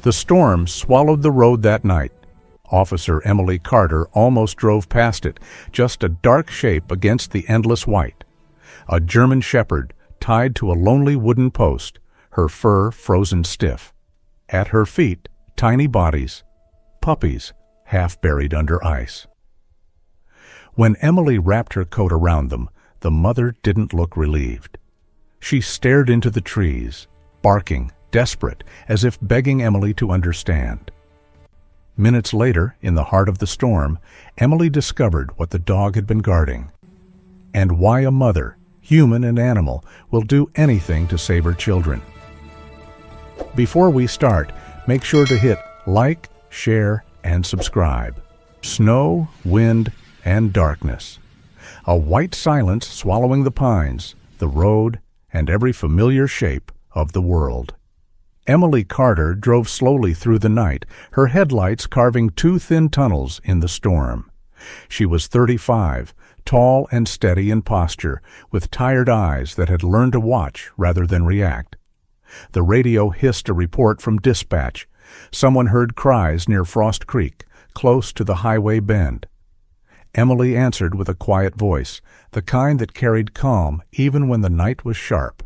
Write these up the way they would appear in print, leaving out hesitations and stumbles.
The storm swallowed the road that night. Officer Emily Carter almost drove past it, just a dark shape against the endless white. A German shepherd tied to a lonely wooden post, her fur frozen stiff. At her feet, tiny bodies, puppies, half buried under ice. When Emily wrapped her coat around them, the mother didn't look relieved. She stared into the trees, barking, desperate, as if begging Emily to understand. Minutes later, in the heart of the storm, Emily discovered what the dog had been guarding, and why a mother, human and animal, will do anything to save her children. Before we start, make sure to hit like, share, and subscribe. Snow, wind, and darkness. A white silence swallowing the pines, the road, and every familiar shape of the world. Emily Carter drove slowly through the night, her headlights carving two thin tunnels in the storm. She was 35, tall and steady in posture, with tired eyes that had learned to watch rather than react. The radio hissed a report from dispatch. Someone heard cries near Frost Creek, close to the highway bend. Emily answered with a quiet voice, the kind that carried calm even when the night was sharp.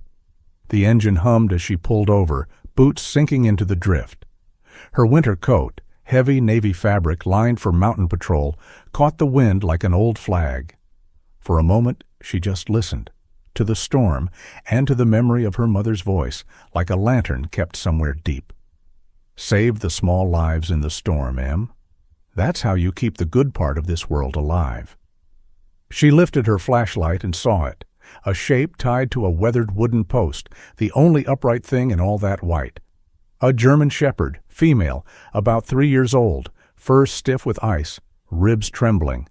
The engine hummed as she pulled over, boots sinking into the drift. Her winter coat, heavy navy fabric lined for mountain patrol, caught the wind like an old flag. For a moment she just listened, to the storm and to the memory of her mother's voice, like a lantern kept somewhere deep. Save the small lives in the storm, Em. That's how you keep the good part of this world alive. She lifted her flashlight and saw it, a shape tied to a weathered wooden post, the only upright thing in all that white. A German shepherd, female, about 3 years old, fur stiff with ice, ribs trembling.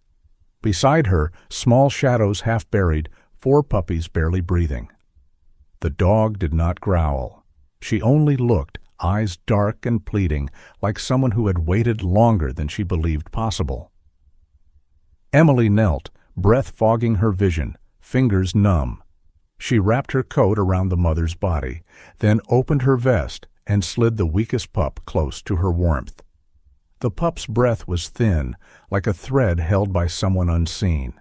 Beside her, small shadows half buried, 4 puppies barely breathing. The dog did not growl. She only looked, eyes dark and pleading, like someone who had waited longer than she believed possible. Emily knelt, breath fogging her vision, fingers numb. She wrapped her coat around the mother's body, then opened her vest and slid the weakest pup close to her warmth. The pup's breath was thin, like a thread held by someone unseen.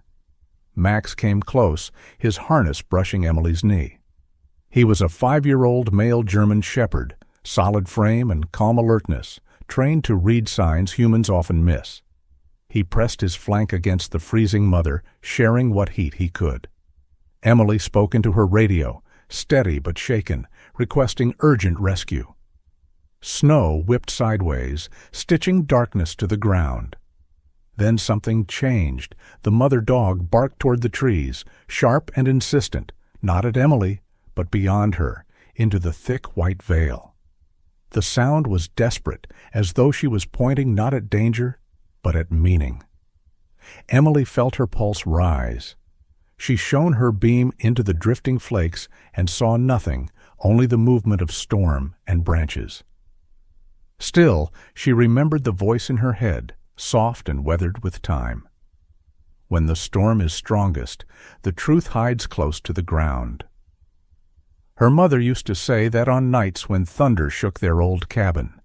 Max came close, his harness brushing Emily's knee. He was a 5-year-old male German shepherd, solid frame and calm alertness, trained to read signs humans often miss. He pressed his flank against the freezing mother, sharing what heat he could. Emily spoke into her radio, steady but shaken, requesting urgent rescue. Snow whipped sideways, stitching darkness to the ground. Then something changed. The mother dog barked toward the trees, sharp and insistent, not at Emily, but beyond her, into the thick white veil. The sound was desperate, as though she was pointing not at danger, but at meaning. Emily felt her pulse rise. She shone her beam into the drifting flakes and saw nothing, only the movement of storm and branches. Still, she remembered the voice in her head, soft and weathered with time. When the storm is strongest, the truth hides close to the ground. Her mother used to say that on nights when thunder shook their old cabin.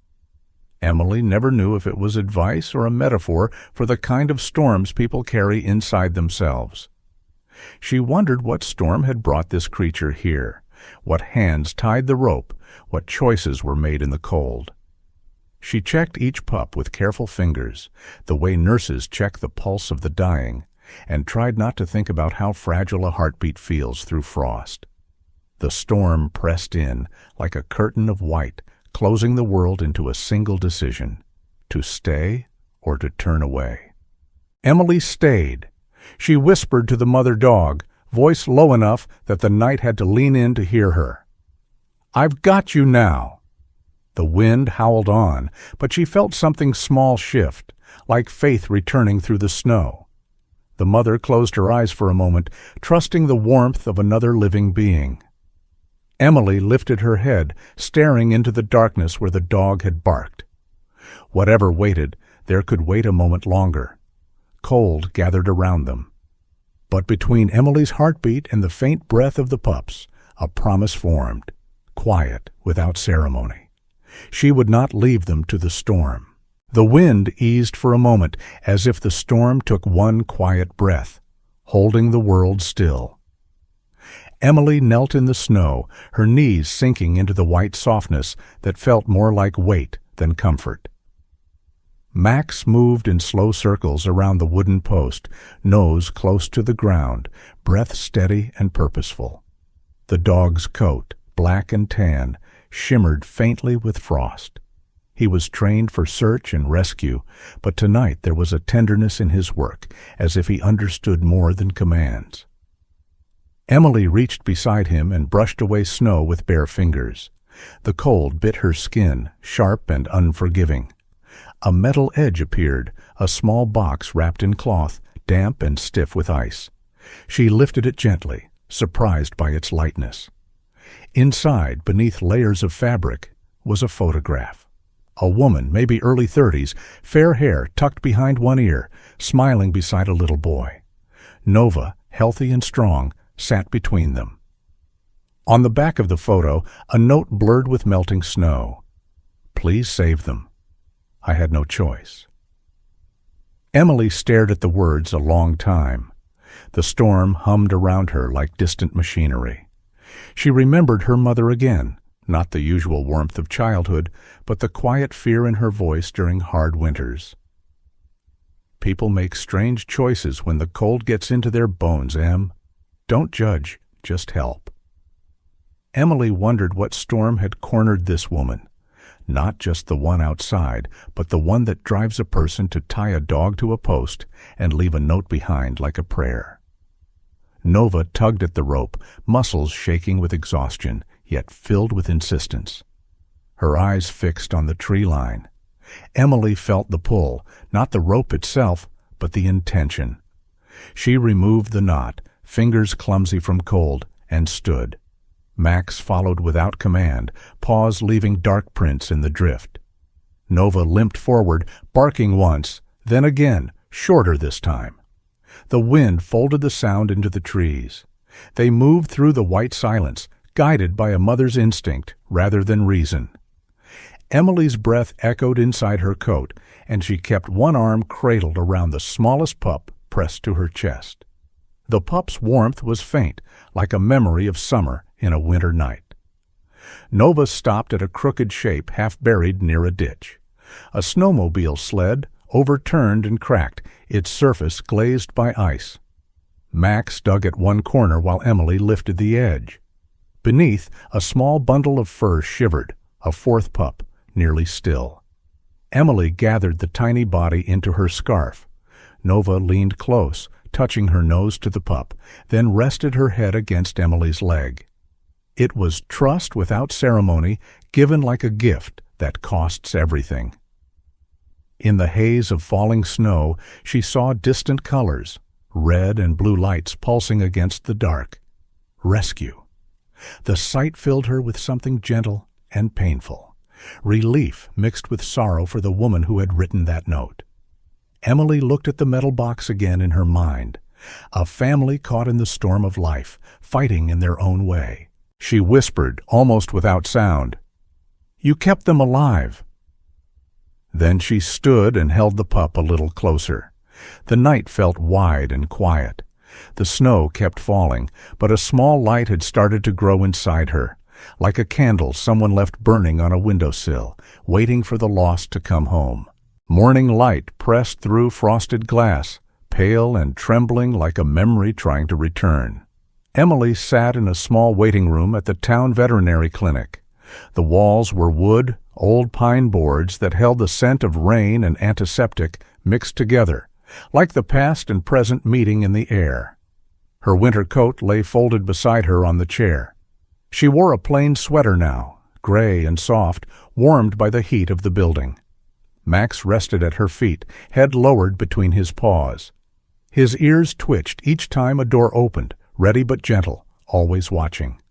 Emily never knew if it was advice or a metaphor for the kind of storms people carry inside themselves. She wondered what storm had brought this creature here, what hands tied the rope, what choices were made in the cold. She checked each pup with careful fingers, the way nurses check the pulse of the dying, and tried not to think about how fragile a heartbeat feels through frost. The storm pressed in, like a curtain of white, closing the world into a single decision, to stay or to turn away. Emily stayed. She whispered to the mother dog, voice low enough that the night had to lean in to hear her. "I've got you now." The wind howled on, but she felt something small shift, like faith returning through the snow. The mother closed her eyes for a moment, trusting the warmth of another living being. Emily lifted her head, staring into the darkness where the dog had barked. Whatever waited, there could wait a moment longer. Cold gathered around them. But between Emily's heartbeat and the faint breath of the pups, a promise formed, quiet, without ceremony. She would not leave them to the storm. The wind eased for a moment, as if the storm took one quiet breath, holding the world still. Emily knelt in the snow, her knees sinking into the white softness that felt more like weight than comfort. Max moved in slow circles around the wooden post, nose close to the ground, breath steady and purposeful. The dog's coat, black and tan, shimmered faintly with frost. He was trained for search and rescue, but tonight there was a tenderness in his work, as if he understood more than commands. Emily reached beside him and brushed away snow with bare fingers. The cold bit her skin, sharp and unforgiving. A metal edge appeared, a small box wrapped in cloth, damp and stiff with ice. She lifted it gently, surprised by its lightness. Inside, beneath layers of fabric, was a photograph. A woman, maybe early 30s, fair hair tucked behind one ear, smiling beside a little boy. Nova, healthy and strong, sat between them. On the back of the photo, a note blurred with melting snow. "Please save them. I had no choice." Emily stared at the words a long time. The storm hummed around her like distant machinery. She remembered her mother again, not the usual warmth of childhood, but the quiet fear in her voice during hard winters. "People make strange choices when the cold gets into their bones, Em. Don't judge, just help." Emily wondered what storm had cornered this woman. Not just the one outside, but the one that drives a person to tie a dog to a post and leave a note behind like a prayer. Nova tugged at the rope, muscles shaking with exhaustion, yet filled with insistence. Her eyes fixed on the tree line. Emily felt the pull, not the rope itself, but the intention. She removed the knot, fingers clumsy from cold, and stood. Max followed without command, paws leaving dark prints in the drift. Nova limped forward, barking once, then again, shorter this time. The wind folded the sound into the trees. They moved through the white silence, guided by a mother's instinct rather than reason. Emily's breath echoed inside her coat, and she kept one arm cradled around the smallest pup pressed to her chest. The pup's warmth was faint, like a memory of summer in a winter night. Nova stopped at a crooked shape half buried near a ditch. A snowmobile sled, overturned and cracked, its surface glazed by ice. Max dug at one corner while Emily lifted the edge. Beneath, a small bundle of fur shivered, a fourth pup, nearly still. Emily gathered the tiny body into her scarf. Nova leaned close, touching her nose to the pup, then rested her head against Emily's leg. It was trust without ceremony, given like a gift that costs everything. In the haze of falling snow, she saw distant colors, red and blue lights pulsing against the dark. Rescue. The sight filled her with something gentle and painful, relief mixed with sorrow for the woman who had written that note. Emily looked at the metal box again in her mind. A family caught in the storm of life, fighting in their own way. She whispered, almost without sound, "You kept them alive." Then she stood and held the pup a little closer. The night felt wide and quiet. The snow kept falling, but a small light had started to grow inside her, like a candle someone left burning on a windowsill, waiting for the lost to come home. Morning light pressed through frosted glass, pale and trembling like a memory trying to return. Emily sat in a small waiting room at the town veterinary clinic. The walls were wood, old pine boards that held the scent of rain and antiseptic mixed together, like the past and present meeting in the air. Her winter coat lay folded beside her on the chair. She wore a plain sweater now, gray and soft, warmed by the heat of the building. Max rested at her feet, head lowered between his paws. His ears twitched each time a door opened, ready but gentle, always watching.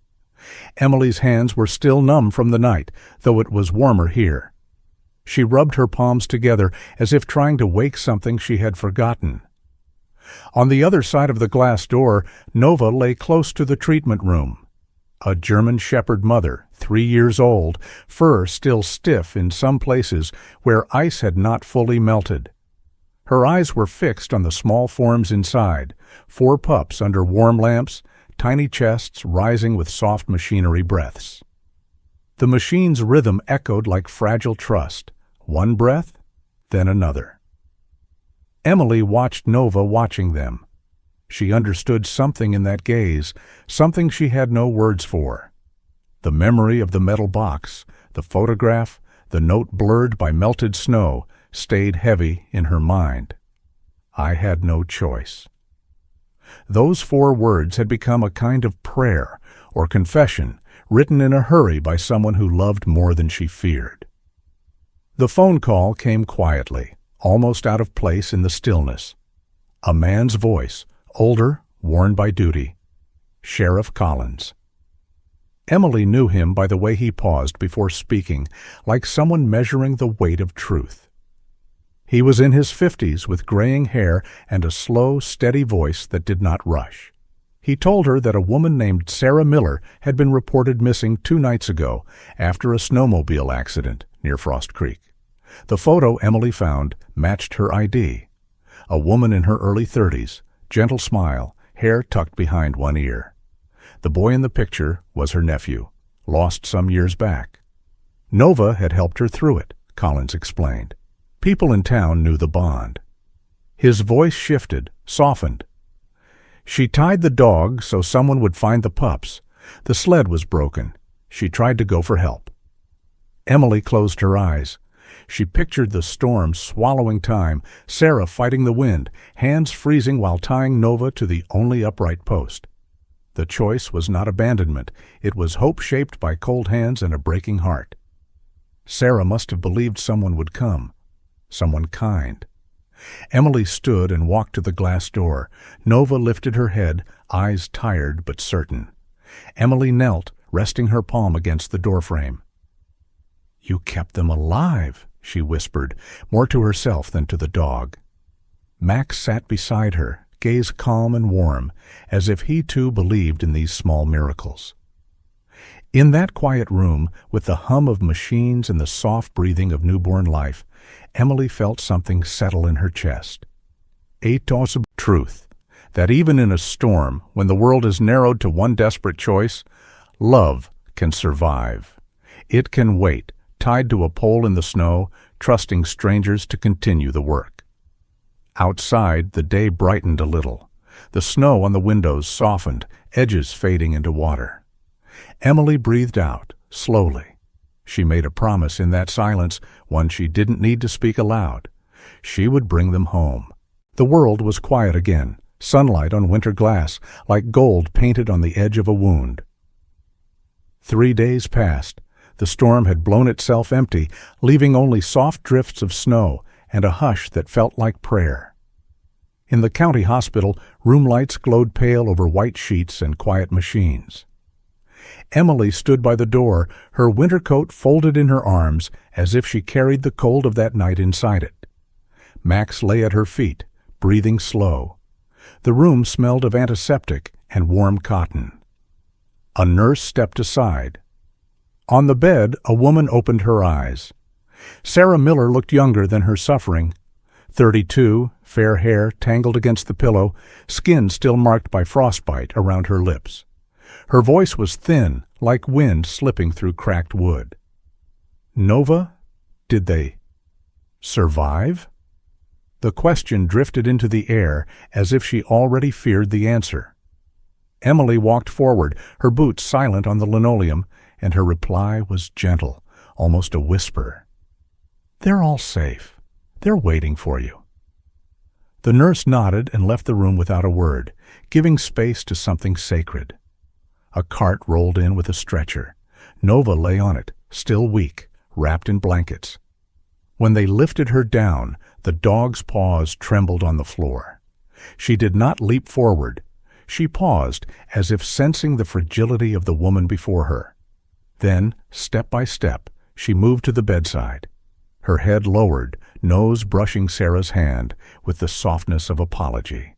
Emily's hands were still numb from the night, though it was warmer here. She rubbed her palms together as if trying to wake something she had forgotten. On the other side of the glass door, Nova lay close to the treatment room. A German shepherd mother, 3 years old, fur still stiff in some places where ice had not fully melted. Her eyes were fixed on the small forms inside, 4 pups under warm lamps, tiny chests rising with soft machinery breaths. The machine's rhythm echoed like fragile trust, one breath, then another. Emily watched Nova watching them. She understood something in that gaze, something she had no words for. The memory of the metal box, the photograph, the note blurred by melted snow, stayed heavy in her mind. I had no choice. Those 4 words had become a kind of prayer or confession, written in a hurry by someone who loved more than she feared. The phone call came quietly, almost out of place in the stillness. A man's voice, older, worn by duty. Sheriff Collins. Emily knew him by the way he paused before speaking, like someone measuring the weight of truth. He was in his 50s with graying hair and a slow, steady voice that did not rush. He told her that a woman named Sarah Miller had been reported missing 2 nights ago after a snowmobile accident near Frost Creek. The photo Emily found matched her ID. A woman in her early 30s, gentle smile, hair tucked behind one ear. The boy in the picture was her nephew, lost some years back. Nova had helped her through it, Collins explained. People in town knew the bond. His voice shifted, softened. She tied the dog so someone would find the pups. The sled was broken. She tried to go for help. Emily closed her eyes. She pictured the storm swallowing time, Sarah fighting the wind, hands freezing while tying Nova to the only upright post. The choice was not abandonment. It was hope shaped by cold hands and a breaking heart. Sarah must have believed someone would come. Someone kind. Emily stood and walked to the glass door. Nova lifted her head, eyes tired but certain. Emily knelt, resting her palm against the doorframe. "You kept them alive," she whispered, more to herself than to the dog. Max sat beside her, gaze calm and warm, as if he too believed in these small miracles. In that quiet room, with the hum of machines and the soft breathing of newborn life, Emily felt something settle in her chest. A toss of truth, that even in a storm, when the world is narrowed to one desperate choice, love can survive. It can wait, tied to a pole in the snow, trusting strangers to continue the work. Outside, the day brightened a little. The snow on the windows softened, edges fading into water. Emily breathed out, slowly. She made a promise in that silence, one she didn't need to speak aloud. She would bring them home. The world was quiet again, sunlight on winter glass, like gold painted on the edge of a wound. 3 days passed. The storm had blown itself empty, leaving only soft drifts of snow and a hush that felt like prayer. In the county hospital, room lights glowed pale over white sheets and quiet machines. Emily stood by the door, her winter coat folded in her arms as if she carried the cold of that night inside it. Max lay at her feet, breathing slow. The room smelled of antiseptic and warm cotton. A nurse stepped aside. On the bed, a woman opened her eyes. Sarah Miller looked younger than her suffering. 32, fair hair tangled against the pillow, skin still marked by frostbite around her lips. Her voice was thin, like wind slipping through cracked wood. "Nova, did they survive?" The question drifted into the air as if she already feared the answer. Emily walked forward, her boots silent on the linoleum, and her reply was gentle, almost a whisper. "They're all safe. They're waiting for you." The nurse nodded and left the room without a word, giving space to something sacred. A cart rolled in with a stretcher. Nova lay on it, still weak, wrapped in blankets. When they lifted her down, the dog's paws trembled on the floor. She did not leap forward. She paused, as if sensing the fragility of the woman before her. Then, step by step, she moved to the bedside. Her head lowered, nose brushing Sarah's hand with the softness of apology.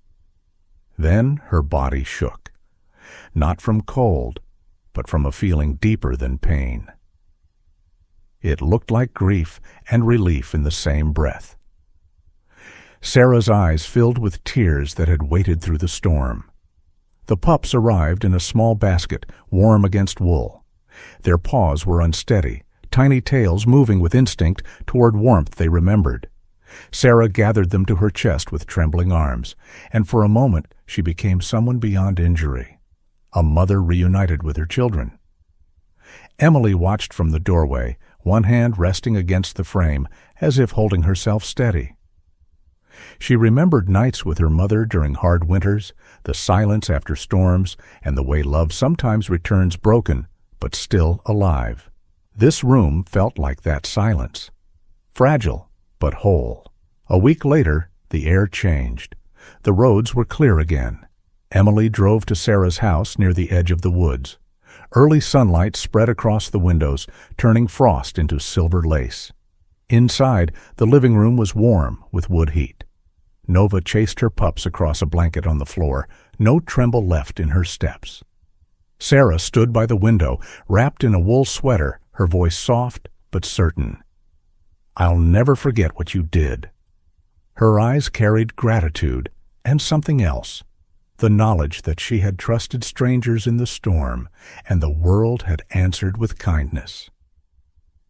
Then her body shook. Not from cold, but from a feeling deeper than pain. It looked like grief and relief in the same breath. Sarah's eyes filled with tears that had waited through the storm. The pups arrived in a small basket, warm against wool. Their paws were unsteady, tiny tails moving with instinct toward warmth they remembered. Sarah gathered them to her chest with trembling arms, and for a moment she became someone beyond injury, a mother reunited with her children. Emily watched from the doorway, one hand resting against the frame, as if holding herself steady. She remembered nights with her mother during hard winters, the silence after storms, and the way love sometimes returns broken, but still alive. This room felt like that silence. Fragile, but whole. A week later, the air changed. The roads were clear again. Emily drove to Sarah's house near the edge of the woods. Early sunlight spread across the windows, turning frost into silver lace. Inside, the living room was warm with wood heat. Nova chased her pups across a blanket on the floor, no tremble left in her steps. Sarah stood by the window, wrapped in a wool sweater, her voice soft but certain. "I'll never forget what you did." Her eyes carried gratitude and something else, the knowledge that she had trusted strangers in the storm, and the world had answered with kindness.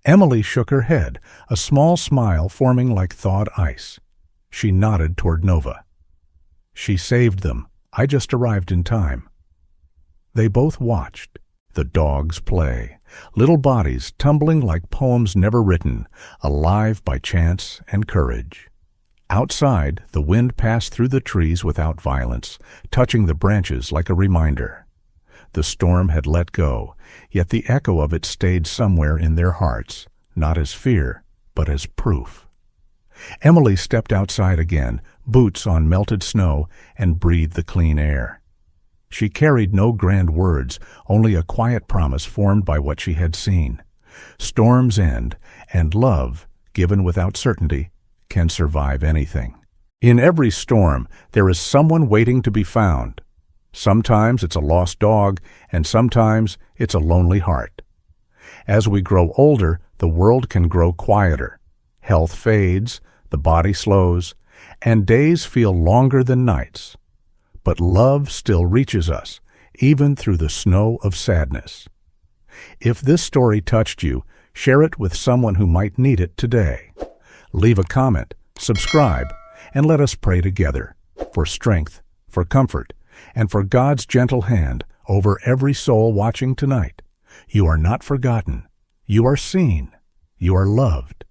Emily shook her head, a small smile forming like thawed ice. She nodded toward Nova. "She saved them. I just arrived in time." They both watched. The dogs play, little bodies tumbling like poems never written, alive by chance and courage. Outside, the wind passed through the trees without violence, touching the branches like a reminder. The storm had let go, yet the echo of it stayed somewhere in their hearts, not as fear, but as proof. Emily stepped outside again, boots on melted snow, and breathed the clean air. She carried no grand words, only a quiet promise formed by what she had seen. Storms end, and love, given without certainty, can survive anything. In every storm, there is someone waiting to be found. Sometimes it's a lost dog, and sometimes it's a lonely heart. As we grow older, the world can grow quieter. Health fades, the body slows, and days feel longer than nights. But love still reaches us, even through the snow of sadness. If this story touched you, share it with someone who might need it today. Leave a comment, subscribe, and let us pray together for strength, for comfort, and for God's gentle hand over every soul watching tonight. You are not forgotten. You are seen. You are loved.